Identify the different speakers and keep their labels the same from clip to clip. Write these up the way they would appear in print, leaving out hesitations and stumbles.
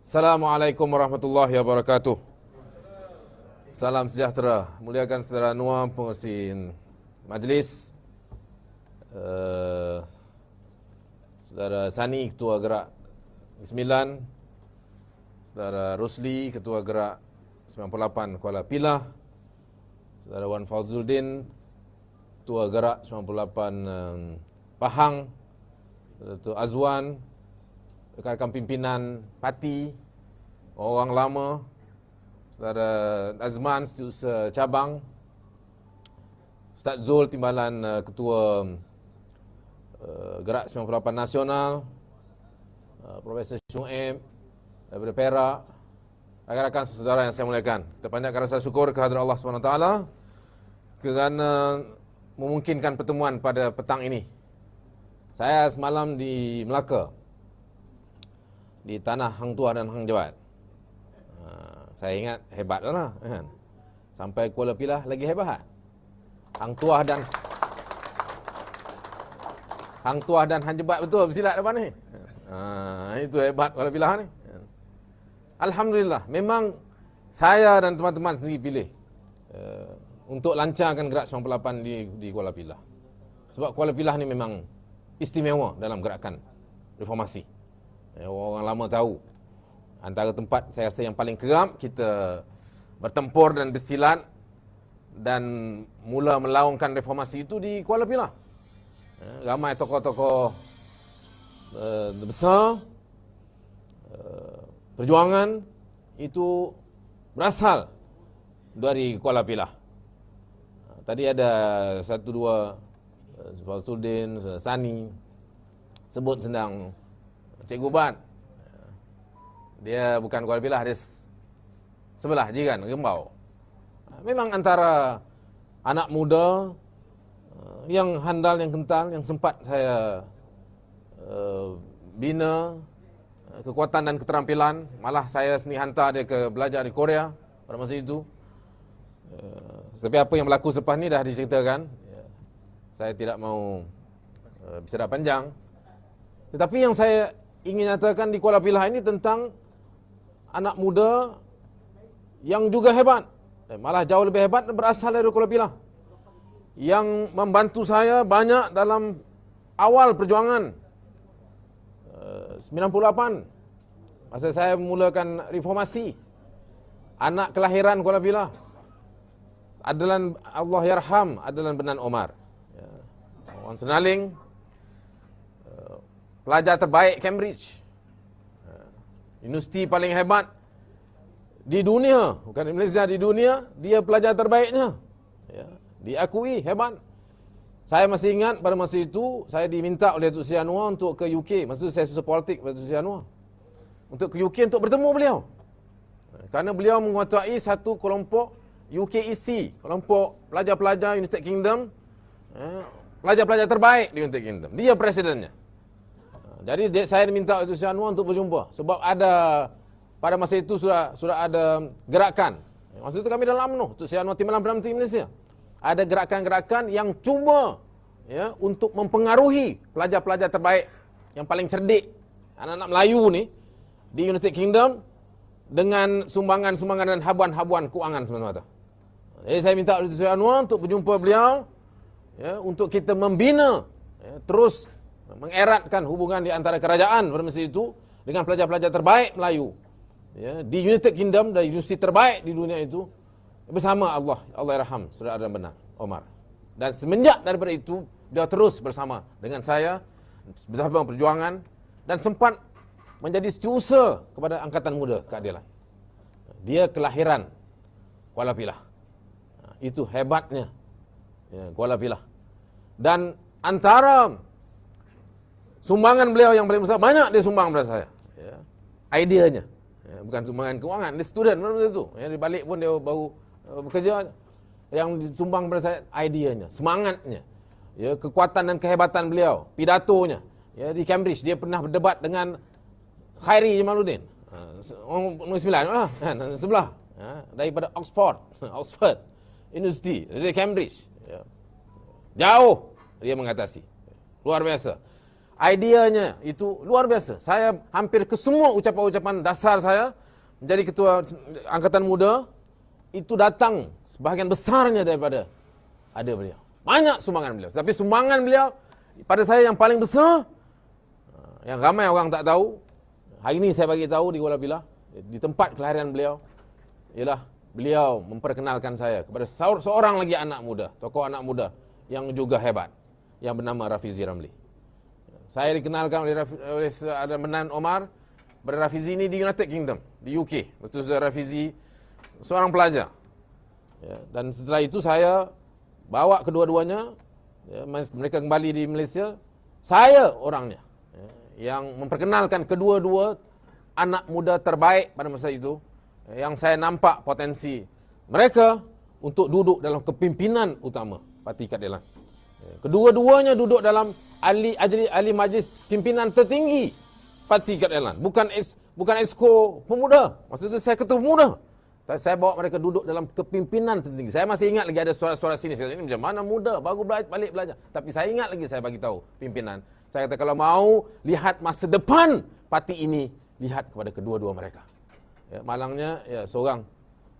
Speaker 1: Assalamualaikum warahmatullahi wabarakatuh. Salam sejahtera. Muliakan saudara Anwar, pengerusi majlis, saudara Sani, Ketua Gerak 9, saudara Rosli, Ketua Gerak 98 Kuala Pilah, saudara Wan Fauzuddin, Ketua Gerak 98 Pahang, saudara Datuk Azwan, rekan-rekan pimpinan parti, orang lama, saudara Azman, Setiausaha Cabang, Ustaz Zul, Timbalan Ketua Gerak 98 Nasional, Profesor Syuaib daripada Perak, rakan-rakan saudara yang saya muliakan. Kita panjatkan rasa syukur kehadrat Allah SWT kerana memungkinkan pertemuan pada petang ini. Saya semalam di Melaka, di tanah Hang Tuah dan Hang Jebat. Saya ingat hebat lah kan. Sampai Kuala Pilah lagi hebat. Hang Tuah dan Hang Jebat betul bersilat depan ni. Itu hebat Kuala Pilah ni. Alhamdulillah, memang saya dan teman-teman sendiri pilih untuk lancarkan Gerak 98 di Kuala Pilah. Sebab Kuala Pilah ni memang istimewa dalam gerakan reformasi. Orang lama tahu, antara tempat saya rasa yang paling kerap kita bertempur dan bersilat dan mula melaungkan reformasi itu di Kuala Pilah. Ramai tokoh-tokoh besar perjuangan itu berasal dari Kuala Pilah. Tadi ada satu dua, Fauzuddin, Sani sebut sedang Cikgu Bat. Dia bukan Kuala Pilah, dia sebelah jiran, Rembau. Memang antara anak muda yang handal, yang kental, yang sempat saya bina kekuatan dan keterampilan. Malah saya sendiri hantar dia ke belajar di Korea pada masa itu. Tapi apa yang berlaku selepas ni dah diceritakan. Saya tidak mau bercakap panjang. Tetapi yang saya ingin nyatakan di Kuala Pilah ini tentang anak muda yang juga hebat, malah jauh lebih hebat, berasal dari Kuala Pilah, yang membantu saya banyak dalam awal perjuangan 98 masa saya memulakan reformasi. Anak kelahiran Kuala Pilah, Adlan Allahyarham Adlan Benan Omar, orang Senaling, pelajar terbaik Cambridge, universiti paling hebat di dunia, bukan di Malaysia, di dunia, dia pelajar terbaiknya, diakui hebat. Saya masih ingat pada masa itu saya diminta oleh Datuk Seri Anwar untuk ke UK. Masa itu saya susah politik pada Datuk Seri Anwar untuk ke UK untuk bertemu beliau, kerana beliau menguasai satu kelompok UKEC, kelompok pelajar-pelajar United Kingdom, pelajar-pelajar terbaik di United Kingdom. Dia presidennya. Jadi saya diminta oleh Datuk Seri Anwar untuk berjumpa sebab ada pada masa itu sudah ada gerakan. Masa itu kami dalam UMNO, Datuk Seri Anwar Timbalan Perdana Menteri Malaysia. Ada gerakan-gerakan yang cuba untuk mempengaruhi pelajar-pelajar terbaik yang paling cerdik, anak-anak Melayu ni di United Kingdom dengan sumbangan-sumbangan dan habuan-habuan kewangan semata-mata. Jadi saya minta oleh Datuk Seri Anwar untuk berjumpa beliau, untuk kita membina, terus mengeratkan hubungan di antara kerajaan pada masa itu dengan pelajar-pelajar terbaik Melayu di United Kingdom dan universiti terbaik di dunia itu bersama Allahyarham Saudara Adlan Benan Omar. Dan semenjak daripada itu dia terus bersama dengan saya bersama perjuangan dan sempat menjadi setiausaha kepada Angkatan Muda Keadilan. Dia kelahiran Kuala Pilah. Itu hebatnya Kuala Pilah. Dan antara sumbangan beliau yang paling besar, banyak dia sumbang kepada saya. Ideanya. Bukan sumbangan kewangan, dia student mana itu. Di balik pun dia baru bekerja. Yang disumbang kepada saya ideanya, semangatnya, kekuatan dan kehebatan beliau, pidatonya. Di Cambridge dia pernah berdebat dengan Khairi Jamaluddin, orang Negeri Sembilan lah, sebelah, daripada Oxford University, dari Cambridge. Jauh dia mengatasi. Luar biasa. Ideanya itu luar biasa. Saya hampir ke semua ucapan-ucapan dasar saya menjadi ketua angkatan muda itu datang sebahagian besarnya daripada ada beliau. Banyak sumbangan beliau. Tapi sumbangan beliau pada saya yang paling besar, yang ramai orang tak tahu, hari ini saya bagi tahu di Kuala Pilah, di tempat kelahiran beliau, ialah beliau memperkenalkan saya kepada seorang lagi anak muda, tokoh anak muda yang juga hebat, yang bernama Rafizi Ramli. Saya dikenalkan oleh Menan Omar pada Rafizi ini di United Kingdom, di UK. Betul Rafizi seorang pelajar. Ya, dan setelah itu saya bawa kedua-duanya, ya, mereka kembali di Malaysia. Saya orangnya, ya, yang memperkenalkan kedua-dua anak muda terbaik pada masa itu, ya, yang saya nampak potensi mereka untuk duduk dalam kepimpinan utama Parti Keadilan. Ya, kedua-duanya duduk dalam ahli majlis pimpinan tertinggi Parti Keadilan. Bukan exco pemuda. Maksudnya saya ketua pemuda. Saya bawa mereka duduk dalam kepimpinan tertinggi. Saya masih ingat lagi ada suara-suara sini. Saya kata, ini macam mana muda, baru balik belajar. Tapi saya ingat lagi saya bagi tahu pimpinan. Saya kata kalau mau lihat masa depan parti ini, lihat kepada kedua-dua mereka. Ya, malangnya ya, seorang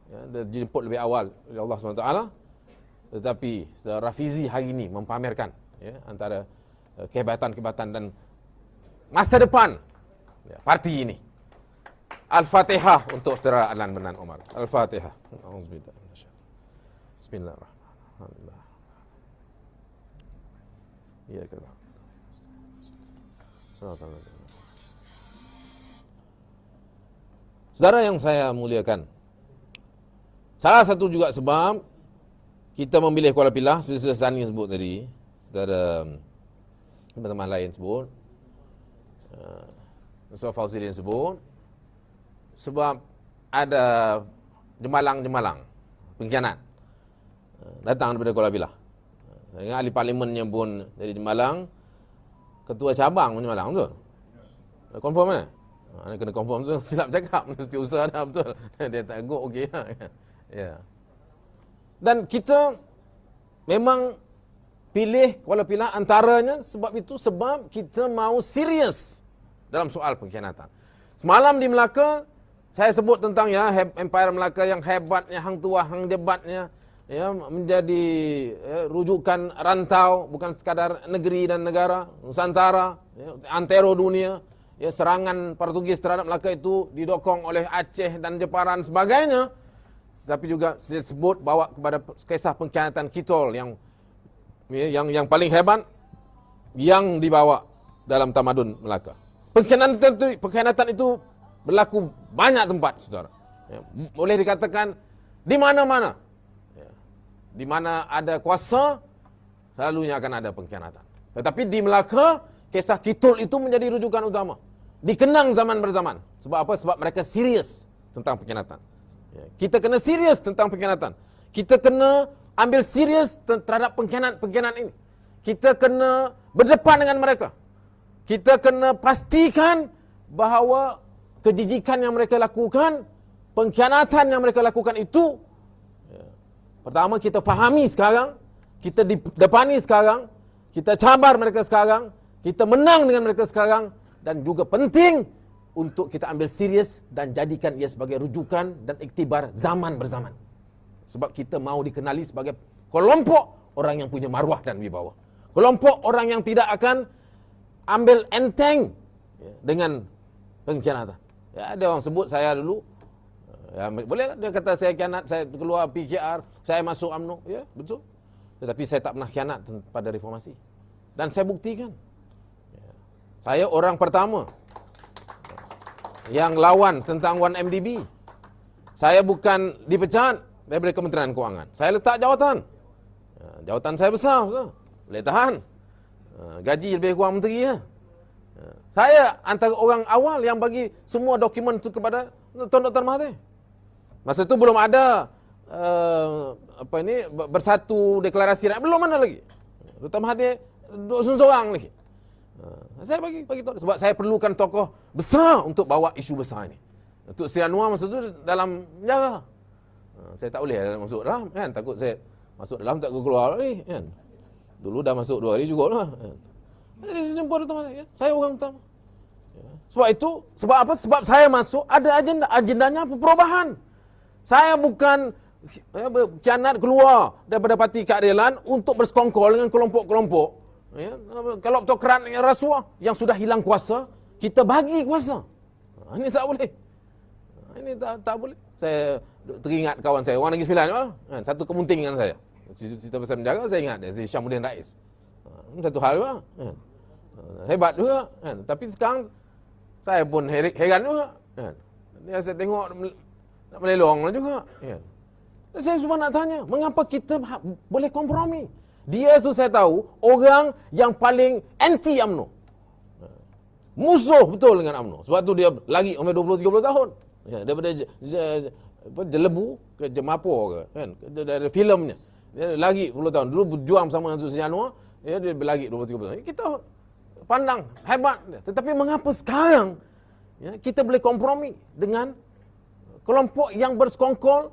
Speaker 1: ya, dijemput lebih awal oleh Allah SWT. Tetapi Rafizi hari ini mempamerkan ya, antara kehebatan-kehebatan dan masa depan ya, parti ini. Al-Fatihah untuk saudara Adlan Menan Omar. Al-Fatihah. Bismillahirrahmanirrahim. Ya, saudara yang saya muliakan, salah satu juga sebab kita memilih Kuala Pilah, seperti sudah Sani sebut tadi, saudara teman-teman lain sebut, Ustaz Fauzidin sebut, sebab ada jemalang-jemalang pengkhianat datang daripada Kuala Pilah. Ahli parlimennya pun dari Jemalang, ketua cabang pun Jemalang, betul? Confirm kan? Kena confirm tu, silap cakap, mesti usaha dah betul. Dia tak agak okey. Ya. Dan kita memang pilih Kuala Pilah antaranya sebab kita mau serius dalam soal pengkhianatan. Semalam di Melaka saya sebut tentang ya Empire Melaka yang hebatnya, hang tua, hang jebatnya, ya, menjadi rujukan rantau, bukan sekadar negeri dan negara, Nusantara, ya, antero dunia. Ya, serangan Portugis terhadap Melaka itu didokong oleh Aceh dan Jepara dan sebagainya. Tapi juga disebut bawa kepada kisah pengkhianatan Kitol yang paling hebat yang dibawa dalam tamadun Melaka. Pengkhianatan itu berlaku banyak tempat, saudara. Ya, boleh dikatakan di mana-mana. Ya, di mana ada kuasa, selalunya akan ada pengkhianatan. Tetapi di Melaka, kisah Kitol itu menjadi rujukan utama. Dikenang zaman berzaman. Sebab apa? Sebab mereka serius tentang pengkhianatan. Ya, kita kena serius tentang pengkhianatan. Kita kena ambil serius terhadap pengkhianat ini. Kita kena berdepan dengan mereka. Kita kena pastikan bahawa kejijikan yang mereka lakukan, pengkhianatan yang mereka lakukan itu, ya, pertama kita fahami sekarang, kita depani sekarang, kita cabar mereka sekarang, kita menang dengan mereka sekarang, dan juga penting untuk kita ambil serius dan jadikan ia sebagai rujukan dan iktibar zaman berzaman. Sebab kita mau dikenali sebagai kelompok orang yang punya maruah dan wibawa. Kelompok orang yang tidak akan ambil enteng ya, dengan pengkhianatan. Ya, ada orang sebut saya dulu, ya, boleh dia kata saya khianat, saya keluar PKR, saya masuk UMNO, ya betul. Tetapi saya tak pernah khianat pada reformasi. Dan saya buktikan. Ya, saya orang pertama yang lawan tentang 1MDB. Saya bukan dipecat daripada Kementerian Kewangan. Saya letak jawatan. Ya, jawatan saya besar, betul. Boleh tahan. Gaji lebih kurang menteri ya. Saya antara orang awal yang bagi semua dokumen itu kepada Tuan Dr. Mahathir. Masa itu belum ada bersatu deklarasi rakyat, belum ada lagi. Dr. Mahathir duduk seorang lagi. Saya bagi tahu sebab saya perlukan tokoh besar untuk bawa isu besar ini. Untuk Sri Anwar masa itu dalam penjara. Saya tak boleh masuk dalam kan, takut saya masuk dalam tak keluar lagi kan. Dulu dah masuk 2 hari cukup lah. Kan? Jadi jumpa pertama, ya. Saya orang pertama. Ya. Sebab itu, sebab apa? Sebab saya masuk ada agendanya perubahan. Saya bukan khianat keluar daripada parti keadilan untuk bersekongkol dengan kelompok-kelompok. Ya. Kalau autokrat yang rasuah yang sudah hilang kuasa, kita bagi kuasa. Ini tak boleh. Ini tak boleh. Saya teringat kawan saya, orang Negeri Sembilan, kan? Satu kemunting dengan saya. Cerita pasal menjaga, saya ingat dia, si Syamuddin Rais. Satu hal juga. Kan? Hebat juga. Kan? Tapi sekarang, saya pun heran juga. Kan? Dia saya tengok, nak melelong juga. Kan? Saya cuma nak tanya, mengapa kita boleh kompromi? Dia tu saya tahu, orang yang paling anti UMNO. Musuh betul dengan UMNO. Sebab tu dia lagi umur 20-30 tahun. Ya, daripada Jelebu ke Jemapo ke, kan? Dari filmnya. Dia lagi 10 tahun. Dulu berjuang bersama dengan Susi Anwar, ya, dia lagi 20-30 tahun. Kita pandang hebat. Tetapi mengapa sekarang ya, kita boleh kompromi dengan kelompok yang bersekongkol,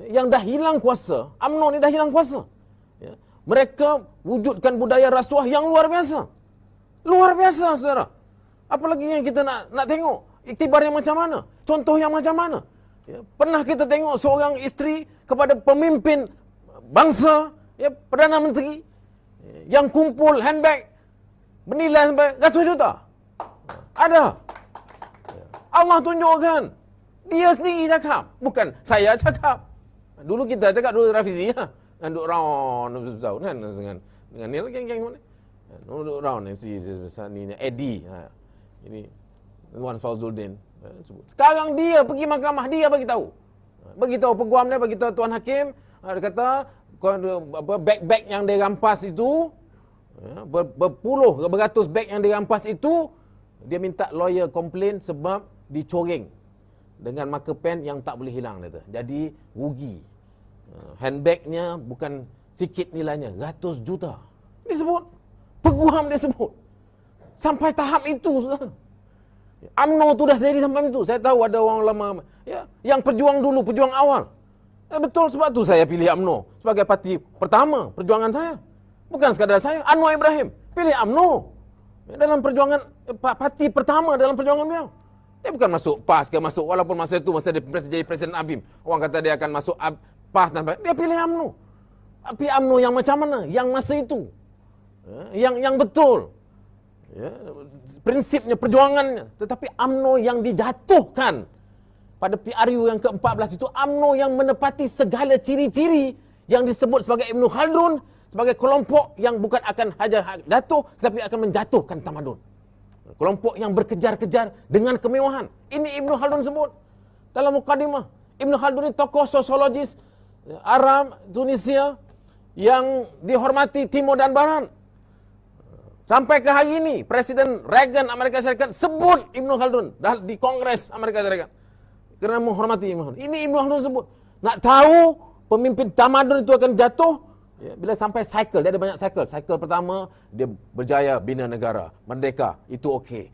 Speaker 1: yang dah hilang kuasa. UMNO ni dah hilang kuasa. Ya. Mereka wujudkan budaya rasuah yang luar biasa. Luar biasa, saudara. Apalagi yang kita nak tengok. Iktibar yang macam mana? Contoh yang macam mana? Ya. Pernah kita tengok seorang isteri kepada pemimpin bangsa, ya, Perdana Menteri, yang kumpul handbag bernilai sampai ratus juta. Ada. Allah tunjukkan. Dia sendiri cakap. Bukan saya cakap. Dulu kita cakap dulu Rafizi, ya. Duduk round tahun kan dengan ni geng-geng mana. Duduk round si besar ni Eddie. Ini Wan Fauzuddin. Sekarang dia pergi mahkamah, dia bagi tahu. Bagi tahu peguam dia, bagi tahu tuan hakim, dia kata beg-beg yang dia rampas itu, berpuluh, beratus beg yang dia rampas itu, dia minta lawyer komplain sebab dicoreng dengan marker pen yang tak boleh hilang dia. Jadi rugi. Handbagnya bukan sikit nilainya, ratus juta. Disebut. Peguam dia sebut. Sampai tahap itu, saudara. UMNO tu dah jadi sampai itu. Saya tahu ada orang lama, ya, yang perjuang dulu, perjuang awal. Betul, sebab tu saya pilih UMNO sebagai parti pertama perjuangan saya. Bukan sekadar saya, Anwar Ibrahim pilih UMNO dalam perjuangan, parti pertama dalam perjuangan beliau. Dia bukan masuk PAS ke masuk, walaupun masa itu masa dia jadi Presiden ABIM, orang kata dia akan masuk PAS dan dia pilih UMNO. Tapi UMNO yang macam mana? Yang masa itu, yang betul. Ya, prinsipnya, perjuangannya. Tetapi UMNO yang dijatuhkan pada PRU yang ke-14 itu, UMNO yang menepati segala ciri-ciri yang disebut sebagai Ibn Khaldun, sebagai kelompok yang bukan akan saja jatuh, tetapi akan menjatuhkan tamadun. Kelompok yang berkejar-kejar dengan kemewahan. Ini Ibn Khaldun sebut dalam mukadimah. Ibn Khaldun ini tokoh sosiologis Arab, Tunisia, yang dihormati Timur dan Barat. Sampai ke hari ini, Presiden Reagan Amerika Syarikat sebut Ibn Khaldun di Kongres Amerika Syarikat. Kerana menghormati Ibn Khaldun. Ini Ibn Khaldun sebut. Nak tahu pemimpin tamadun itu akan jatuh? Ya, bila sampai cycle, dia ada banyak cycle. Cycle pertama, dia berjaya bina negara. Merdeka, itu okey.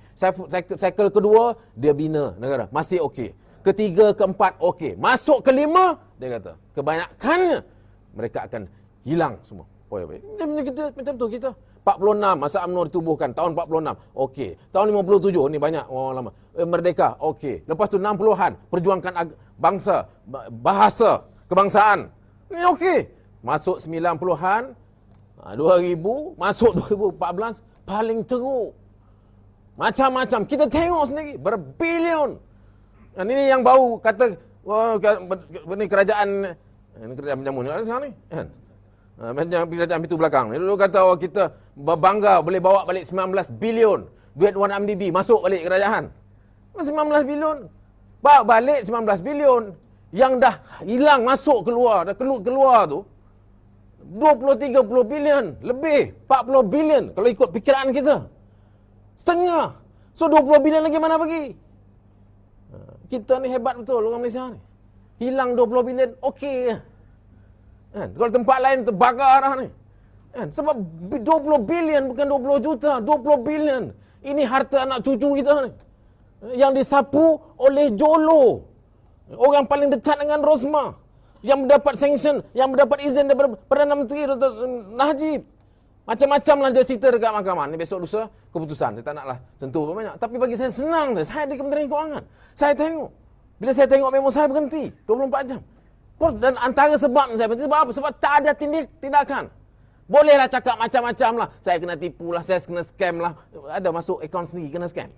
Speaker 1: Cycle kedua, dia bina negara. Masih okey. Ketiga, keempat, okey. Masuk kelima, dia kata, kebanyakannya mereka akan hilang semua. Macam tu kita. 46 masa UMNO ditubuhkan, tahun 46, okey. Tahun 57, ni banyak orang lama. Merdeka, okey. Lepas tu 60-an, perjuangkan bangsa, bahasa, kebangsaan. Ni okey. Masuk 90-an, 2000, masuk 2014, paling teruk. Macam-macam. Kita tengok sendiri, berbilion. Ini yang bau kata, ini kerajaan penjamun ni sekarang ni. Kan? Kerajaan pintu belakang. Dulu kata kita bangga boleh bawa balik 19 bilion. Duit 1MDB masuk balik kerajaan. 19 bilion. Bawa balik 19 bilion. Yang dah hilang masuk keluar. Dah keluar tu 20-30 bilion. Lebih 40 bilion. Kalau ikut fikiran kita. Setengah. So 20 bilion lagi mana pergi? Kita ni hebat betul orang Malaysia ni. Hilang 20 bilion. Okey. Kan? Kalau tempat lain terbakar dah ni. Kan? Sebab 20 bilion bukan 20 juta. 20 bilion. Ini harta anak cucu kita ni. Yang disapu oleh Jolo. Orang paling dekat dengan Rosmah. Yang mendapat sanction, yang mendapat izin daripada Perdana Menteri Dr. Najib. Macam-macam lah dia cerita dekat mahkamah. Ni besok lusa keputusan. Saya tak naklah sentuh banyak. Tapi bagi saya senang je. Saya di Kementerian Kewangan. Saya tengok. Bila saya tengok memo saya berhenti 24 jam. Dan antara sebab saya berhenti sebab apa? Sebab tak ada tindakan. Bolehlah cakap macam-macam lah. Saya kena tipu lah, saya kena scam lah. Ada masuk akaun sendiri kena scam.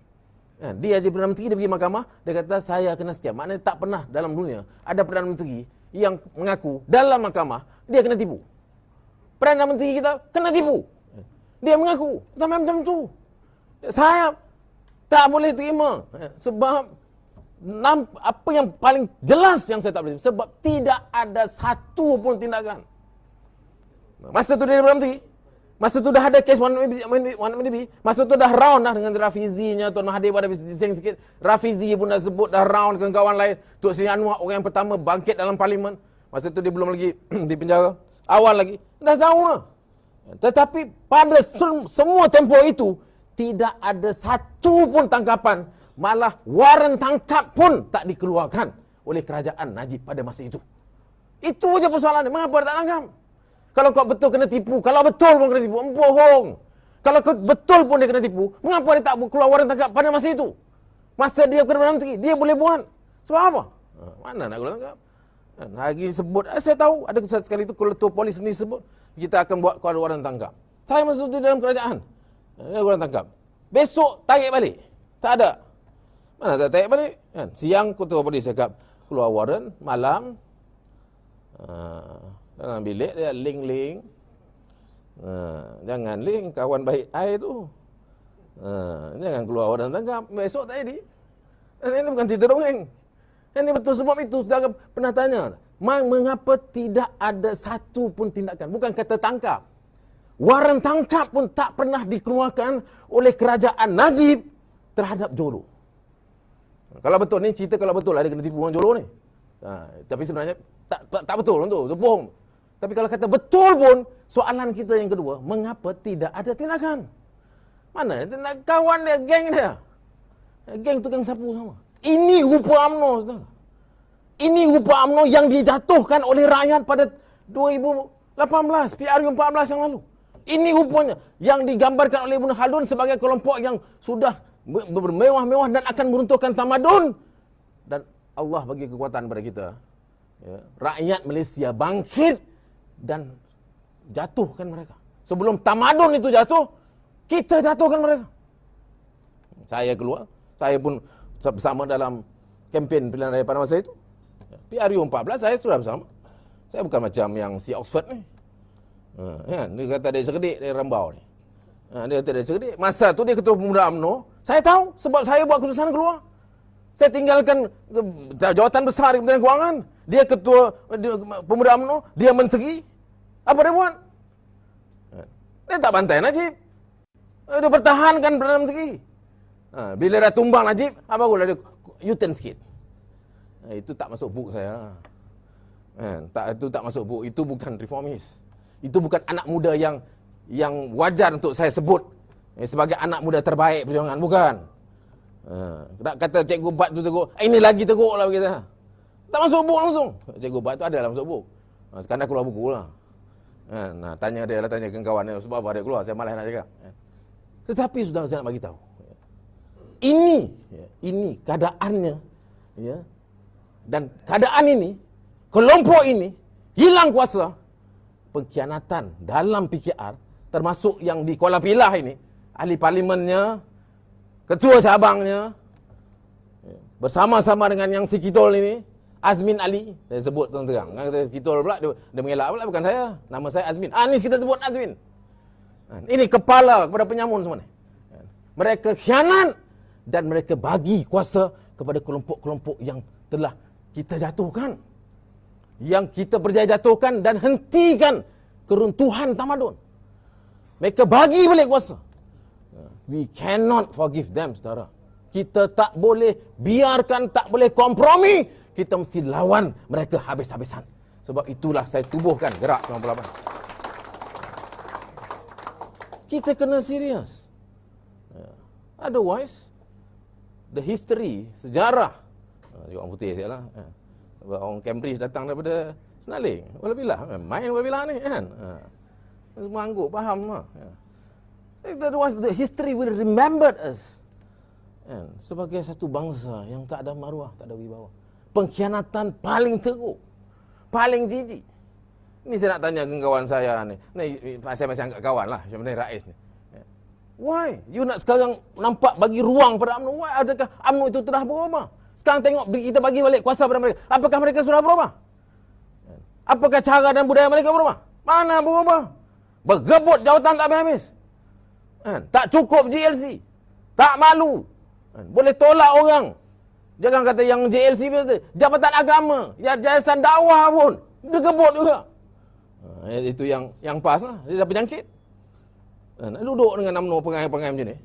Speaker 1: Dia je Perdana Menteri, dia pergi mahkamah, dia kata saya kena scam. Maknanya tak pernah dalam dunia ada Perdana Menteri yang mengaku dalam mahkamah dia kena tipu. Perdana Menteri kita kena tipu. Dia mengaku sampai macam tu. Saya tak boleh terima. Sebab apa yang paling jelas yang saya tak boleh terima. Sebab tidak ada satu pun tindakan. Masa tu dia Perdana Menteri. Masa tu dah ada kes Wan Nabi. Masa tu dah round dah dengan Rafizinya. Tuan Mahathir pun ada bising sikit. Rafizi pun dah sebut dah round dengan kawan lain. Tok Seri Anwar orang yang pertama bangkit dalam parlimen. Masa tu dia belum lagi di penjara. Awal lagi. Dah tahu lah. Tetapi pada semua tempoh itu, tidak ada satu pun tangkapan. Malah waran tangkap pun tak dikeluarkan oleh kerajaan Najib pada masa itu. Itu je persoalannya. Mengapa dia tak tangkap? Kalau kau betul kena tipu, kalau betul pun kena tipu, bohong. Kalau betul pun dia kena tipu, mengapa dia tak keluar waran tangkap pada masa itu? Masa dia Perdana Menteri, dia boleh buat. Sebab apa? Mana nak keluar tangkap? Hari sebut, saya tahu ada sekali itu ketua polis sendiri sebut, kita akan buat keluar waran tangkap. Saya masa itu dalam kerajaan. Waran tangkap. Besok tarik balik. Tak ada. Mana tak tarik balik? Siang ketua polis cakap keluar waran, malam dalam bilik dia link. Jangan link kawan baik I tu. Jangan keluar waran tangkap. Besok tak jadi. Ini bukan cerita dongeng. Ini betul sebab itu saudara pernah tanya. Mengapa tidak ada satu pun tindakan? Bukan kata tangkap. Waran tangkap pun tak pernah dikeluarkan oleh kerajaan Najib terhadap Johor. Kalau betul ni cerita kalau betul ada kena tipu orang Johor ni. Tapi sebenarnya tak betul itu bohong. Tapi kalau kata betul pun, soalan kita yang kedua, mengapa tidak ada tindakan? Mana kawan dia, geng dia. Geng tukang sapu sama. Ini rupa UMNO, saudara. Ini rupa UMNO yang dijatuhkan oleh rakyat pada 2018, PRU 14 yang lalu. Ini rupanya yang digambarkan oleh Ibn Khaldun sebagai kelompok yang sudah bermewah-mewah dan akan meruntuhkan tamadun. Dan Allah bagi kekuatan pada kita. Ya, rakyat Malaysia bangkit dan jatuhkan mereka. Sebelum tamadun itu jatuh, kita jatuhkan mereka. Saya keluar, saya pun bersama dalam kempen pilihan raya pada masa itu. PRU 14 saya sudah bersama. Saya bukan macam yang si Oxford ni. Dia kata dia cerdik, dia rembau ni. Dia kata dia cerdik. Masa tu dia ketua pemuda UMNO. Saya tahu sebab saya buat keputusan keluar. Saya tinggalkan jawatan besar di Kementerian Kewangan. Dia ketua pemuda UMNO, dia menteri. Apa dia buat? Dia tak bantai Najib. Dia pertahankan Perdana Menteri. Bila dah tumbang Najib, barulah dia U-turn sikit. Itu tak masuk book saya. Itu tak masuk book. Itu bukan reformis. Itu bukan anak muda yang wajar untuk saya sebut sebagai anak muda terbaik perjuangan. Bukan. Tak kata Cikgu Bat tu teruk. Ini lagi teruk lah kita. Tak masuk buku langsung. Cikgu Bat tu ada lah masuk buku. Sekarang dah keluar buku lah. Tanya dia lah, tanya kawan dia. Sebab apa dia keluar, saya malas nak cakap. Tetapi sudah saya nak bagi tahu. Ini keadaannya. Ya. Dan keadaan ini, kelompok ini, hilang kuasa. Pengkhianatan dalam PKR, termasuk yang di Kuala Pilah ini, ahli parlimennya, ketua cabangnya, bersama-sama dengan yang si Kitol ini, Azmin Ali, saya sebut terang-terang. Kata Kitol pula, dia mengelak pula, bukan saya. Nama saya Azmin. Ni kita sebut Azmin. Ini kepala kepada penyamun semua ni. Mereka khianat dan mereka bagi kuasa kepada kelompok-kelompok yang telah kita jatuhkan. Yang kita berjaya jatuhkan dan hentikan keruntuhan tamadun. Mereka bagi balik kuasa. We cannot forgive them, saudara. Kita tak boleh biarkan, tak boleh kompromi. Kita mesti lawan mereka habis-habisan. Sebab itulah saya tubuhkan Gerak 98. Kita kena serius. Otherwise, the history, sejarah. Orang putih saya lah. Orang Cambridge datang daripada Senaling. Kuala Pilah. Main Kuala Pilah ni kan. Semua angguk, faham lah. The history will remember us. Sebagai satu bangsa yang tak ada maruah, tak ada wibawa. Pengkhianatan paling teruk, paling jijik. Ini saya nak tanya ke kawan saya ni. Saya masih anggap kawan lah, macam mana Rais ni. Why? You nak sekarang nampak bagi ruang pada UMNO? Why? Adakah UMNO itu telah berubah? Sekarang tengok kita bagi balik kuasa pada mereka. Apakah mereka sudah berubah? Apakah cara dan budaya mereka berubah? Mana berubah? Bergebut jawatan tak habis-habis. Tak cukup GLC. Tak malu. Boleh tolak orang. Jangan kata yang JLC biasa. Jabatan Agama, Yayasan Dakwah pun dia gebut juga. Itu yang pas lah. Dia dah penyakit. Duduk dengan UMNO pengai-pengai macam ni.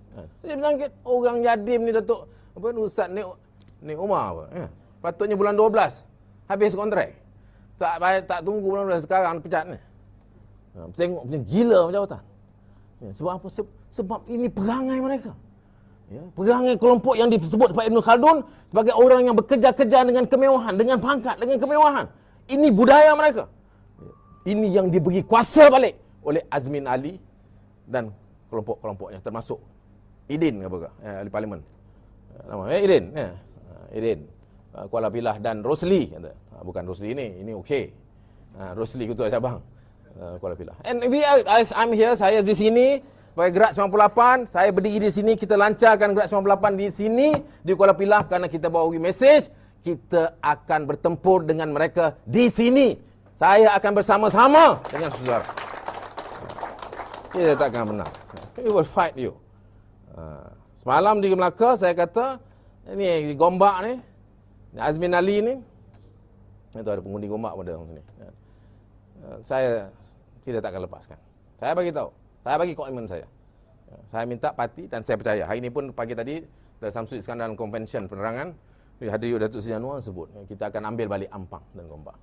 Speaker 1: Dia penyakit. Orang Yadim ni Datuk Ustaz Nik Umar apa. Patutnya bulan 12 habis kontrak. Tak tunggu bulan 12 sekarang pecat ni. Tengok macam gila jawatan. Sebab apa? Sebab ini perangai mereka. Perangai kelompok yang disebut Pak Ibn Khaldun sebagai orang yang bekerja-kerja dengan kemewahan, dengan pangkat, dengan kemewahan. Ini budaya mereka. Ini yang diberi kuasa balik oleh Azmin Ali dan kelompok-kelompoknya, termasuk Idin ahli parlimen. Idin. Idin. Kuala Pilah dan Rosli. Bukan Rosli ini okey. Rosli ketua cabang Kuala Pilah. And I'm here, saya di sini sebagai Gerak 98, saya berdiri di sini, kita lancarkan Gerak 98 di sini di Kuala Pilah kerana kita bawa message kita akan bertempur dengan mereka di sini. Saya akan bersama-sama dengan saudara. Kita takkan menang. We will fight you. Semalam di Melaka saya kata ini Gombak ni, Azmin Ali ni, itu ada pengundi Gombak pada orang sini. Kita takkan lepaskan. Saya bagi tahu. Saya bagi komitmen saya. Saya minta parti dan saya percaya. Hari ini pun pagi tadi Datuk Samsud Iskandar dalam konvensyen penerangan hadiri Datuk Seri Anwar sebut kita akan ambil balik Ampang dan Gombak.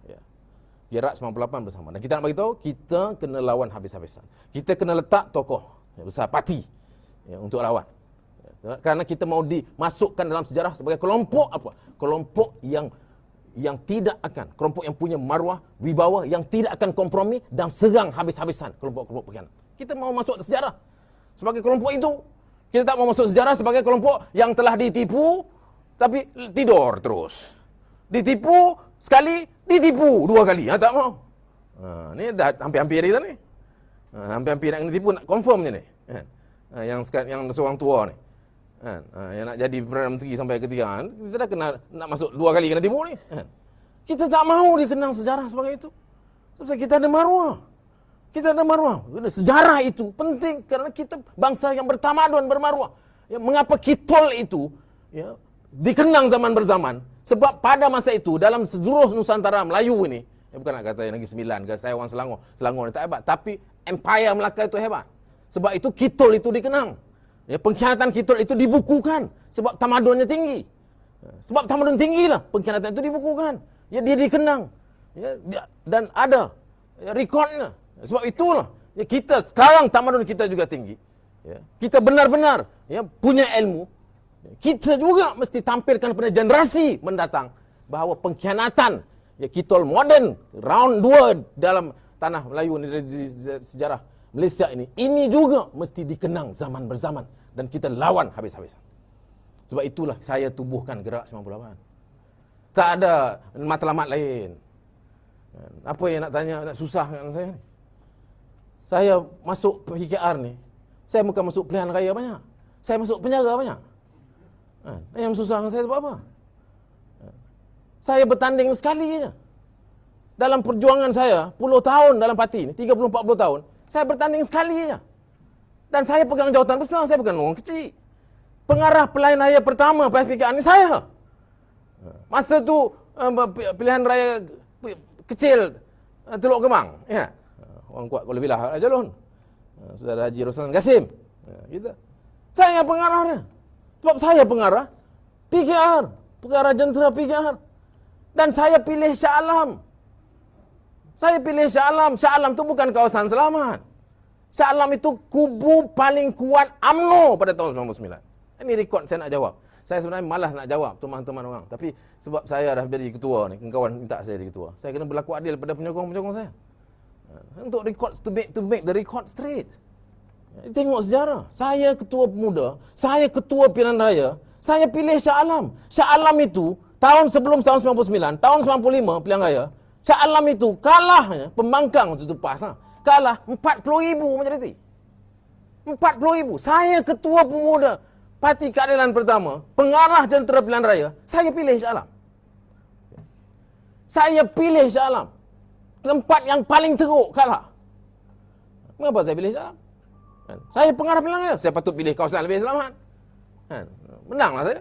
Speaker 1: Gerak 98 bersama. Dan kita nak bagi tahu kita kena lawan habis-habisan. Kita kena letak tokoh besar parti untuk lawan. Kerana kita mau dimasukkan dalam sejarah sebagai kelompok apa? Kelompok yang tidak akan, kelompok yang punya maruah, wibawa, yang tidak akan kompromi dan serang habis-habisan kelompok-kelompok pengkhianat. Kita mau masuk sejarah sebagai kelompok itu. Kita tak mau masuk sejarah sebagai kelompok yang telah ditipu tapi tidur terus. Ditipu sekali, ditipu dua kali. Tak mau. Ni dah hampir-hampir kita ni. Hampir-hampir nak ditipu, nak confirm je ni. Yang seorang tua ni. Yang nak jadi Perdana Menteri sampai ketiga, kita dah kena nak masuk dua kali kena tipu ni. Kita tak mahu dikenang sejarah sebagai itu. Sebab kita ada maruah. Kita ada maruah. Sejarah itu penting kerana kita bangsa yang bertamadun, bermaruah. Mengapa Kitol itu dikenang zaman berzaman? Sebab pada masa itu dalam seluruh Nusantara Melayu ini, bukan nak kata Negeri Sembilan, saya orang Selangor ni tak hebat, tapi Empire Melaka itu hebat. Sebab itu Kitol itu dikenang. Pengkhianatan Kitol itu dibukukan sebab tamadunnya tinggi. Sebab tamadun tinggi lah pengkhianatan itu dibukukan. Dia dikenang. Dan ada rekodnya. Sebab itulah kita sekarang tamadun kita juga tinggi. Kita benar-benar punya ilmu. Kita juga mesti tampilkan kepada generasi mendatang bahawa pengkhianatan Kitol moden round 2 dalam tanah Melayu di sejarah Malaysia ini juga mesti dikenang zaman berzaman dan kita lawan habis-habisan. Sebab itulah saya tubuhkan Gerak 98. Tak ada matlamat lain. Apa yang nak tanya, nak susah dengan saya ni? Saya masuk PKR ni, saya bukan masuk pilihan raya banyak. Saya masuk penjara banyak. Yang susah dengan saya sebab apa? Saya bertanding sekali je. Dalam perjuangan saya, puluh tahun dalam parti ni, 30-40 tahun, saya bertanding sekali je. Dan saya pegang jawatan besar, saya bukan orang kecil. Pengarah pilihan raya pertama PKR ni saya. Masa tu pilihan raya kecil Teluk Kemang, orang kuat Kuala Pilah Jalon. Saudara Haji Roslan Qasim. Kita. Saya pengarahnya. Sebab saya pengarah PKR, pengarah jentera PKR. Dan saya pilih Shah Alam. Saya pilih Shah Alam. Shah Alam tu bukan kawasan selamat. Shah Alam itu kubu paling kuat UMNO pada tahun 99. Ini rekod saya nak jawab. Saya sebenarnya malas nak jawab teman-teman orang. Tapi sebab saya dah jadi ketua ni, kawan minta saya jadi ketua. Saya kena berlaku adil pada penyokong-penyokong saya. Untuk record, to make the record straight. Tengok sejarah. Saya ketua pemuda, saya ketua pilihan raya, saya pilih Shah Alam. Shah Alam itu tahun sebelum tahun 99, tahun 95 pilihan raya, Shah Alam itu kalahnya, pembangkang waktu itu PAS lah, kalah 40,000 majoriti. 40,000. Saya ketua pemuda Parti Keadilan Pertama, pengarah jentera pilihan raya, saya pilih Shah Alam. Saya pilih Shah Alam. Tempat yang paling teruk kalah. Mengapa saya pilih Shah Alam? Saya pengarah pilihan raya, saya patut pilih kawasan lebih selamat. Menanglah saya.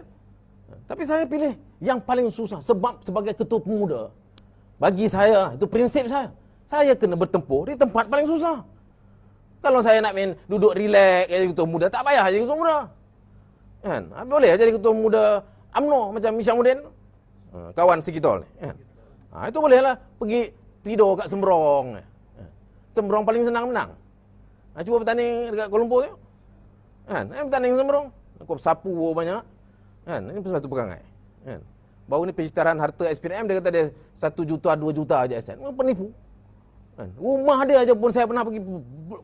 Speaker 1: Tapi saya pilih yang paling susah sebab sebagai ketua pemuda, bagi saya itu prinsip saya. Saya kena bertempur di tempat paling susah. Kalau saya nak main duduk relax jadi ketua pemuda, tak payah jadi ketua pemuda. Kan? Boleh jadi ketua pemuda UMNO macam Mishamuddin, kawan si kita ni. Itu bolehlah pergi tidur kat Sembrong. Sembrong paling senang menang. Cuba bertanding dekat Kuala Lumpur tu. Kan? Bertanding Sembrong. Kau sapu banyak. Kan? Ini satu perangai. Kan? Baru ni pencitraan harta SPRM dia kata dia 1 juta 2 juta aja aset. Penipu. Kan? Rumah dia aja pun saya pernah pergi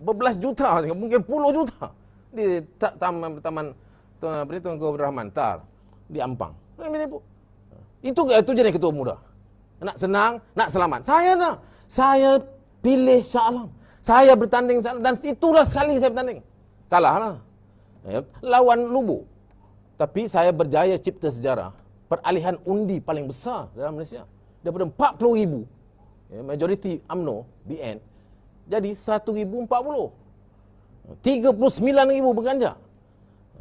Speaker 1: berbelas juta, mungkin puluh juta di taman Tunku Abdul Rahman Tar di Ampang. Penipu. Itu jenis ketua muda. Nak senang, nak selamat. Saya pilih Shah Alam. Saya bertanding dan itulah sekali saya bertanding. Kalahlah. Lawan Lubu. Tapi saya berjaya cipta sejarah. Peralihan undi paling besar dalam Malaysia. Daripada 40,000. Majoriti UMNO, BN. Jadi 1,040. 39,000 berganjak.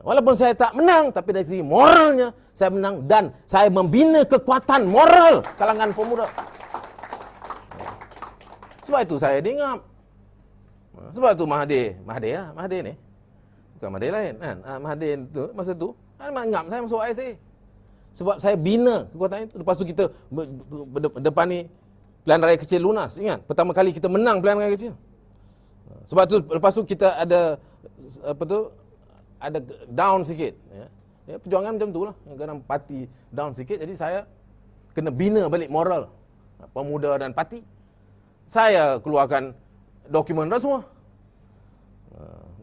Speaker 1: Walaupun saya tak menang, tapi dari segi moralnya saya menang dan saya membina kekuatan moral kalangan pemuda. Sebab itu saya diingap. Sebab itu Mahathir ni. Bukan Mahathir lain kan. Mahathir tu masa tu ngap saya masuk ISA. Sebab saya bina kekuatan itu. Lepas tu kita depan ni pilihan raya kecil lunas. Ingat, pertama kali kita menang pilihan raya kecil. Sebab tu lepas tu kita ada ada down sikit. Perjuangan macam tu lah. Kadang parti down sikit. Jadi saya kena bina balik moral pemuda dan parti. Saya keluarkan dokumen dah semua.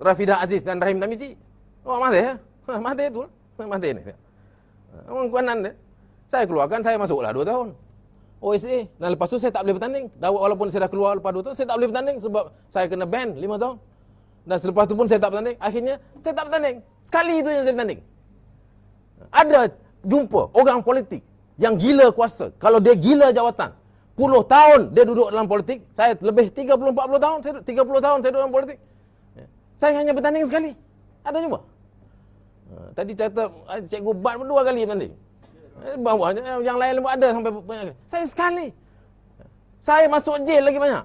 Speaker 1: Rafidah Aziz dan Rahim Tamizi. Mahathir. Mahathir tu. Mahathir ni. Orang Kuantan dia. Saya keluarkan, saya masuklah 2 tahun. OSA. Dan lepas tu saya tak boleh bertanding. Walaupun saya dah keluar lepas 2 tahun, saya tak boleh bertanding sebab saya kena ban 5 tahun. Dan selepas tu pun saya tak bertanding. Akhirnya, saya tak bertanding. Sekali itu yang saya bertanding. Ada jumpa orang politik yang gila kuasa. Kalau dia gila jawatan, 10 tahun dia duduk dalam politik, saya lebih 30-40 tahun, 30 tahun saya duduk dalam politik. Saya hanya bertanding sekali. Ada jumpa? Tadi cerita Cikgu Bat 2 kali bertanding. Bawahnya yang lain ada sampai banyak kali. Saya sekali. Saya masuk jail lagi banyak.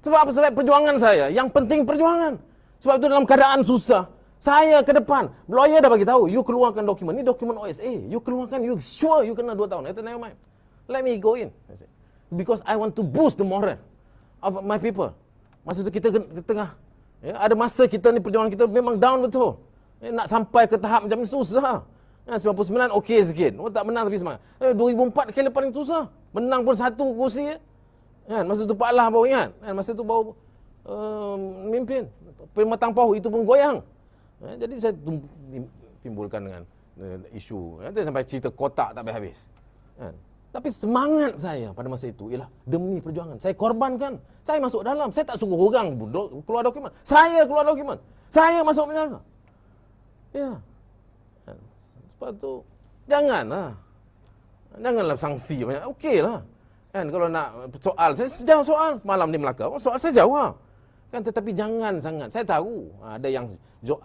Speaker 1: Sebab apa? Sebab perjuangan saya. Yang penting perjuangan. Sebab itu dalam keadaan susah, saya ke depan. Lawyer dah bagi tahu, you keluarkan dokumen. Ni dokumen OSA. You keluarkan, you sure you kena 2 tahun. I said, never mind. Let me go in. Because I want to boost the moral of my people. Masa tu kita ke tengah. Ada masa kita ni perjuangan kita memang down betul. Nak sampai ke tahap macam ni susah. 99 okey sikit. Tak menang tapi semangat. 2004 kali paling susah. Menang pun 1 kursi. Kan? Masa tu Pak Lah baru ingat. Kan? Masa tu baru mimpin. Pematang Pahu itu pun goyang. Jadi saya timbulkan dengan isu. Sampai cerita kotak tak habis. Kan? Tapi semangat saya pada masa itu ialah demi perjuangan. Saya korbankan. Saya masuk dalam. Saya tak suruh orang keluar dokumen. Saya keluar dokumen. Saya masuk penjara. Ya. Sebab tu janganlah sanksi banyak. Okeylah. Kan kalau nak soal, saya sejauh soal malam di Melaka. Soal saya jawab. Kan tetapi jangan sangat. Saya tahu ada yang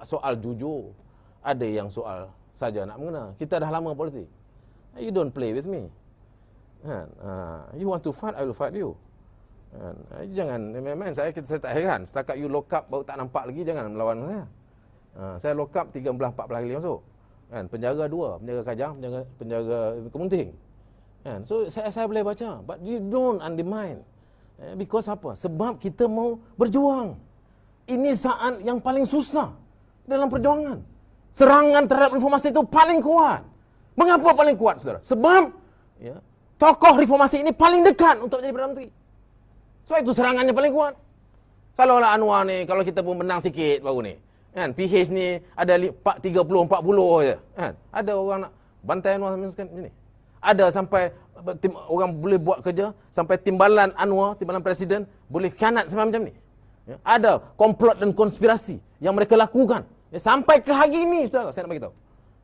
Speaker 1: soal jujur, ada yang soal saja nak mengena. Kita dah lama politik. You don't play with me. Kan? You want to fight, I will fight you. Kan? Jangan main-main. Saya tak heran. Setakat you lock up baru tak nampak lagi, jangan melawan saya. Saya lock up 13-14 kali masuk. Kan? Penjara 2, penjara Kajang, penjara Kemunting. Kan? So saya boleh baca, but you don't undermine. Because apa? Sebab kita mau berjuang. Ini saat yang paling susah dalam perjuangan. Serangan terhadap reformasi itu paling kuat. Mengapa paling kuat, saudara? Sebab tokoh reformasi ini paling dekat untuk jadi Perdana Menteri. Sebab itu serangannya paling kuat. Kalau lah Anwar ni, kalau kita pun menang sikit baru ni. Kan? PH ni ada 30-40 je. Kan? Ada orang nak bantai Anwar macam ni. Ada sampai orang boleh buat kerja sampai timbalan Anwar, timbalan presiden boleh khianat sampai macam ni. Ya? Ada komplot dan konspirasi yang mereka lakukan. Ya, sampai ke hari ini, saudara, saya nak bagi tahu.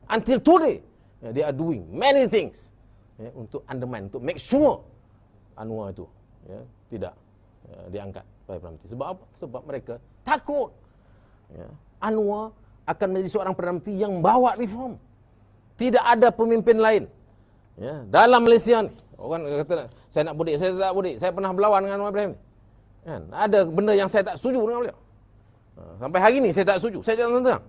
Speaker 1: Until today, ya, they are doing many things, ya, untuk undermine, untuk make sure Anwar itu, ya, tidak diangkat oleh Perdana Menteri. Sebab apa? Sebab mereka takut, ya, Anwar akan menjadi seorang Perdana Menteri yang bawa reform. Tidak ada pemimpin lain, ya, dalam Malaysia ni. Orang kata, saya nak bodek, saya tak bodek. Saya pernah berlawan dengan Anwar Ibrahim. Kan? Ada benda yang saya tak setuju dengan beliau. Sampai hari ni saya tak setuju. Saya cakap terang.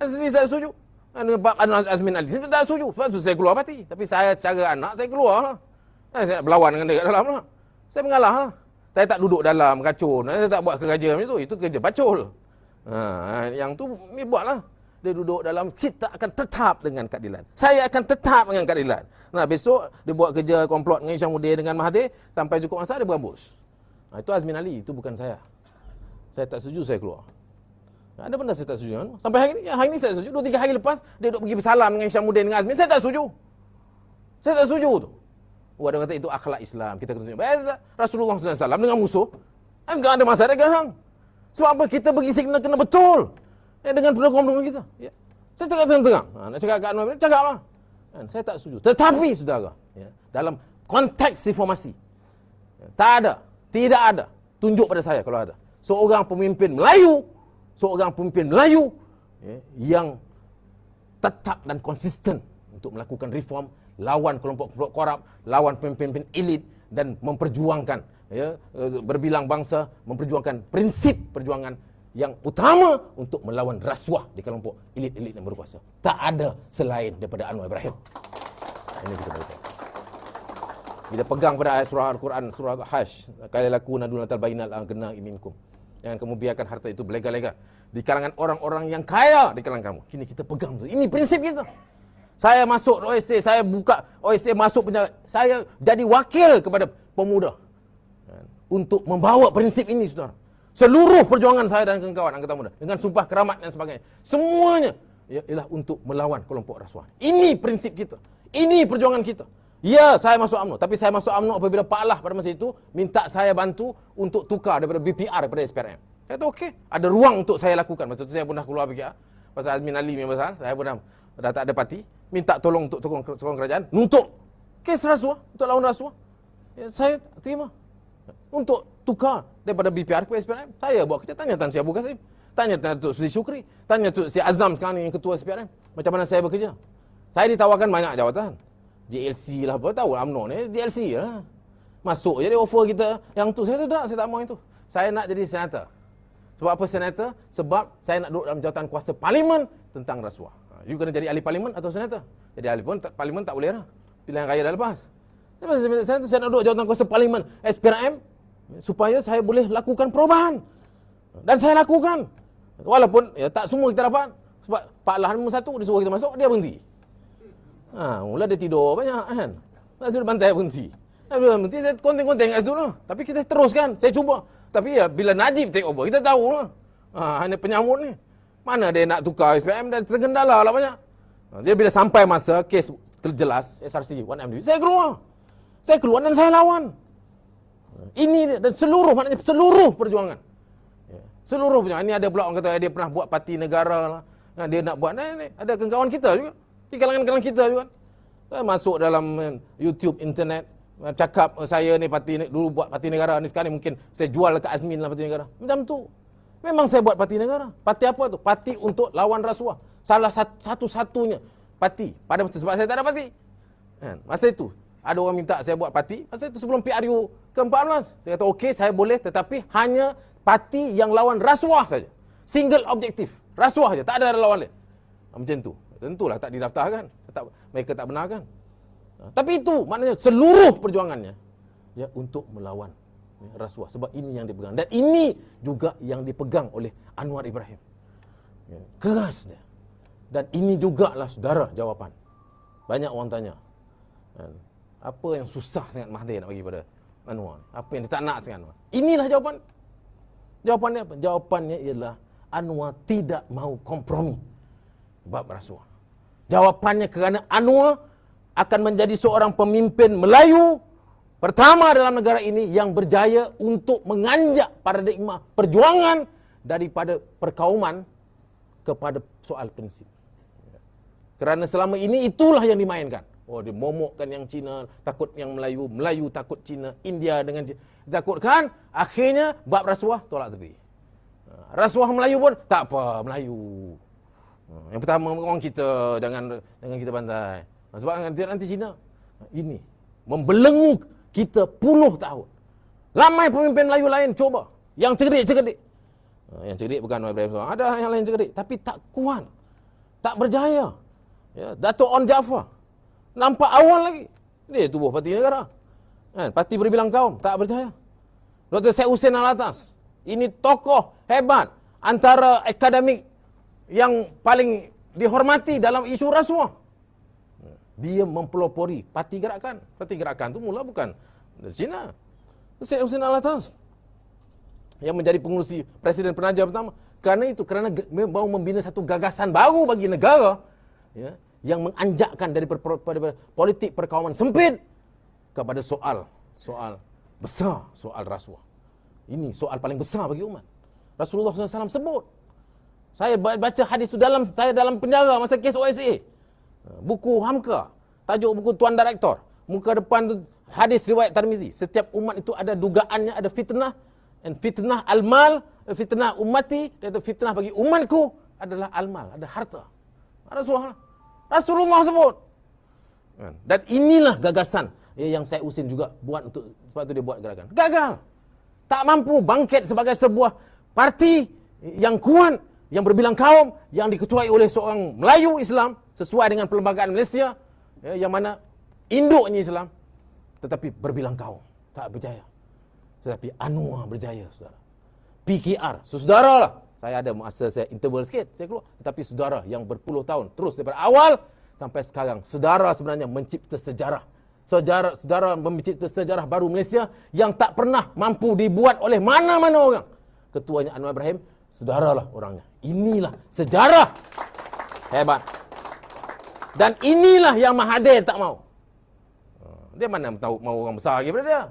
Speaker 1: Saya tak setuju. Pak Anwar Azmin Ali, saya tak setuju. Sebab saya keluar parti. Tapi saya cara anak, saya keluar lah. Saya nak berlawan dengan dia kat dalam lah. Saya mengalah lah. Saya tak duduk dalam racun. Saya tak buat kerja macam itu. Itu kerja pacul. Yang tu ni buatlah. Dia duduk dalam seat tak akan tetap dengan keadilan. Saya akan tetap dengan keadilan. Nah, besok dia buat kerja komplot dengan Isyamuddin, dengan Mahathir, sampai cukup masa dia berambus. Itu Azmin Ali, itu bukan saya. Saya tak setuju, saya keluar. Ada benda saya tak setuju. Sampai hari ni saya setuju. 2-3 hari lepas dia duduk pergi bersalam dengan Isyamuddin, dengan Azmin. Saya tak setuju. Saya tak setuju tu. Ada kata itu akhlak Islam. Kita kena tunjuk. Rasulullah SAW dengan musuh, enggak ada masalah gang. Sebab apa? Kita bagi signal kena betul. Dengan pendukung-pendukung kita. Ya. Saya cakap terang-terang. Nak cakap kat Anwar, cakaplah. Saya tak setuju. Tetapi, saudara, ya, dalam konteks reformasi, ya, tak ada, tidak ada. Tunjuk pada saya kalau ada. Seorang pemimpin Melayu, ya, yang tetap dan konsisten untuk melakukan reform, lawan kelompok-kelompok korup, lawan pemimpin-pemimpin elit, dan memperjuangkan, ya, berbilang bangsa, memperjuangkan prinsip perjuangan yang utama untuk melawan rasuah di kelompok elit-elit yang berkuasa. Tak ada selain daripada Anwar Ibrahim. Ini kita beritahu. Kita pegang pada ayat surah Al-Quran, surah Al-Hajj, kalilaku nadunatal bainal angkena iminkum. Jangan kamu biarkan harta itu berlega-lega di kalangan orang-orang yang kaya di kalangan kamu. Kini kita pegang tu. Ini prinsip kita. Saya masuk OSA, saya buka OSA, masuk penjara. Saya jadi wakil kepada pemuda untuk membawa prinsip ini, saudara. Seluruh perjuangan saya dan kawan-kawan Angkatan Muda dengan sumpah keramat dan sebagainya, semuanya ialah untuk melawan kelompok rasuah. Ini prinsip kita. Ini perjuangan kita. Ya, saya masuk UMNO, tapi saya masuk UMNO apabila Pak Allah pada masa itu minta saya bantu untuk tukar daripada BPR daripada SPRM. Saya kata okey, ada ruang untuk saya lakukan. Masa itu saya pun dah keluar BPR. Pasal Azmin Ali punya pasal, saya pun dah tak ada parti, minta tolong untuk sokong kerajaan untuk kes rasuah, untuk lawan rasuah. Ya, saya terima. Untuk tukar daripada BPR ke SPRM. Saya buat kerja, tanya Tan Sri Abu Qasim, tanya Datuk Seri Syukri, tanya Datuk Seri Azam sekarang ni yang ketua SPRM, macam mana saya bekerja. Saya ditawarkan banyak jawatan. JLC lah, apa tahu UMNO ni JLC lah. Masuk je dia offer kita yang tu. Saya kata tak, saya tak mau itu. Saya nak jadi senator. Sebab apa senator? Sebab saya nak duduk dalam jawatan kuasa parlimen tentang rasuah. You kena jadi ahli parlimen atau senator. Jadi ahli parlimen tak boleh lah. Pilihan raya dah lepas. Saya nak duduk jawatan kuasa parlimen SPRM supaya saya boleh lakukan perubahan. Dan saya lakukan. Walaupun ya, tak semua kita dapat. Sebab Pak Lah nombor 1 dia suruh kita masuk, dia berhenti. Mula dia tidur banyak kan. Tak suruh bantai berhenti. Berhenti saya konten-konten kat situ lah. Tapi kita teruskan, saya cuba. Tapi ya bila Najib take over, kita tahu lah. Hanya penyamut ni. Mana dia nak tukar SPM dan tergendala lah banyak. Jadi bila sampai masa kes jelas SRC 1MDB, saya keluar. Saya keluar dan saya lawan. Ini dia, dan seluruh, maknanya seluruh perjuangan. Seluruh perjuangan. Ini ada pula orang kata dia pernah buat parti negara lah. Dia nak buat, ada kawan kita juga. Di kalangan-kalangan kita juga. Saya masuk dalam YouTube, internet, cakap saya ni parti dulu buat parti negara, ni sekarang ni mungkin saya jual ke Azmin lah parti negara. Macam tu. Memang saya buat parti negara. Parti apa tu? Parti untuk lawan rasuah. Salah satu-satunya parti. Pada masa sebab saya tak ada parti. Masa itu ada orang minta saya buat parti. Masa itu sebelum PRU ke-14. Saya kata okey, saya boleh, tetapi hanya parti yang lawan rasuah saja. Single objektif. Rasuah saja, tak ada lawan lain. Macam tu. Tentulah tak didaftarkan. Mereka tak benarkan. Tapi itu maknanya seluruh perjuangannya ya untuk melawan rasuah. Sebab ini yang dipegang. Dan ini juga yang dipegang oleh Anwar Ibrahim. Keras dia. Dan ini jugalah saudara jawapan. Banyak orang tanya. Apa yang susah sangat Mahathir nak bagi pada Anwar? Apa yang dia tak nak sangat Anwar? Inilah jawapan. Jawapannya apa? Jawapannya ialah Anwar tidak mau kompromi bab rasuah. Jawapannya kerana Anwar akan menjadi seorang pemimpin Melayu pertama dalam negara ini yang berjaya untuk menganjak paradigma perjuangan daripada perkauman kepada soal prinsip. Kerana selama ini itulah yang dimainkan. Oh, dia momokkan yang Cina, takut yang Melayu, Melayu takut Cina, India dengan Cina. Takutkan, akhirnya bab rasuah tolak tepi. Rasuah Melayu pun tak apa, Melayu. Yang pertama orang kita jangan kita bantai. Sebab nanti Cina ini membelenggu kita puluh tahun. Ramai pemimpin Melayu lain cuba, yang cerdik. Yang cerdik bukan Anwar Ibrahim, ada yang lain cerdik tapi tak kuat, tak berjaya. Ya, Dato' On Jaafar nampak awal lagi. Dia tubuh parti negara. Parti berbilang kaum tak berjaya. Dr. Syed Hussein Alatas, ini tokoh hebat antara akademik yang paling dihormati dalam isu rasuah. Dia mempelopori parti gerakan. Parti gerakan itu mula bukan dari Cina. Syed Hussein Alatas yang menjadi pengurusi Presiden Penaja pertama. Kerana mau membina satu gagasan baru bagi negara, ya, yang menganjakkan dari politik perkauman sempit kepada soal besar, soal rasuah. Ini soal paling besar bagi umat. Rasulullah SAW sebut. Saya baca hadis itu dalam penjara masa kes OSA. Buku Hamka, tajuk buku Tuan Direktor. Muka depan tu hadis riwayat Tirmizi. Setiap umat itu ada dugaannya, ada fitnah. Dan fitnah al-mal, fitnah ummati, dan fitnah bagi umatku adalah al-mal, ada harta. Rasulullah sebut. Dan inilah gagasan yang Syed Hussein juga buat sebab itu dia buat gerakan. Gagal. Tak mampu bangkit sebagai sebuah parti yang kuat, yang berbilang kaum, yang diketuai oleh seorang Melayu Islam sesuai dengan perlembagaan Malaysia, ya, yang mana induknya Islam, tetapi berbilang kaum, tak berjaya. Tetapi Anwar berjaya, saudara. PKR, saudara lah. Saya ada masa saya interval sikit, saya keluar. Tetapi saudara yang berpuluh tahun, terus daripada awal sampai sekarang, saudara sebenarnya mencipta sejarah. Saudara mencipta sejarah baru Malaysia yang tak pernah mampu dibuat oleh mana-mana orang. Ketuanya Anwar Ibrahim, saudaralah orangnya. Inilah sejarah hebat. Dan inilah yang Mahathir tak mau. Dia mana tahu mau orang besar lagi daripada dia.